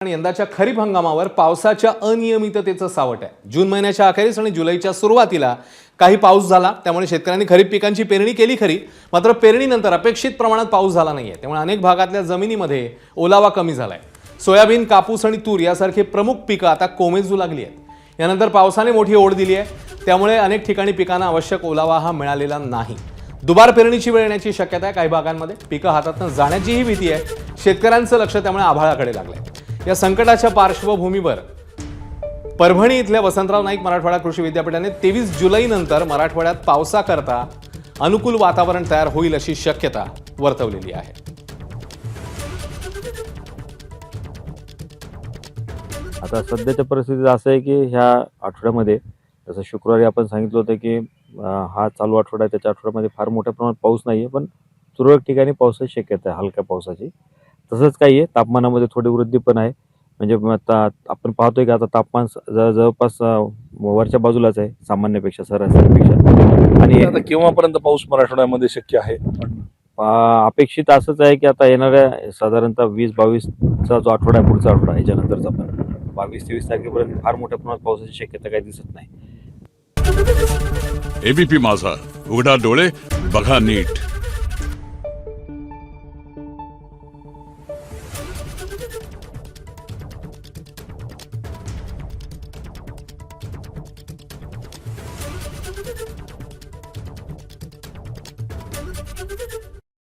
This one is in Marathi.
आणि यंदाच्या खरीप हंगामावर पावसाच्या अनियमिततेचं सावट आहे। जून महिन्याच्या अखेरीस आणि जुलैच्या सुरुवातीला काही पाऊस झाला, त्यामुळे शेतकऱ्यांनी खरीप पिकांची पेरणी केली खरी, मात्र पेरणीनंतर अपेक्षित प्रमाणात पाऊस झाला नाहीये। त्यामुळे अनेक भागातल्या जमिनीमध्ये ओलावा कमी झालाय। सोयाबीन, कापूस आणि तूर यासारखे प्रमुख पिकं आता कोमेजू लागली आहेत। यानंतर पावसाने मोठी ओढ दिली आहे, त्यामुळे अनेक ठिकाणी पिकांना आवश्यक ओलावा हा मिळालेला नाही। दुबार पेरणीची वेळ येण्याची शक्यता आहे। काही भागांमध्ये पिकं हातातून जाण्याचीही भीती आहे। शेतकऱ्यांचं लक्ष त्यामुळे आभाळाकडे लागलंय। या संकटाच्या पार्श्वभूमीवर परभणी इथल्या वसंतराव नाईक मराठवाडा कृषी विद्यापीठाने 23 जुलैनंतर मराठवाड्यात पावसाकरता अनुकूल वातावरण तयार होईल अशी शक्यता वर्तवलेली आहे। आता सध्याच्या परिस्थितीत असं आहे की ह्या आठवड्यामध्ये जसं शुक्रवारी आपण सांगितलं होतं की हा चालू आठवडा आहे, त्याच्या आठवड्यामध्ये फार मोठ्या प्रमाणात पाऊस नाही आहे, पण तुरळक ठिकाणी पावसाची शक्यता आहे, हलक्या पावसाची। तसंच काही आहे, तापमानामध्ये थोडी वृद्धी पण आहे। म्हणजे आता आपण पाहतोय की आता तापमान जवळपास वरच्या बाजूलाच आहे सामान्यपेक्षा, सरासरीपेक्षा। आणि आता केव्हापर्यंत पाऊस मराठवाड्यामध्ये शक्य आहे? अपेक्षित असंच आहे की आता येणाऱ्या साधारणतः 20-22चा जो आठवडा आहे, पुढचा आठवडा, याच्यानंतरचा पण 22-23 तारखेपर्यंत फार मोठ्या प्रमाणात पावसाची शक्यता काही दिसत नाही। एबीपी माझा, उघडा डोळे बघा नीट।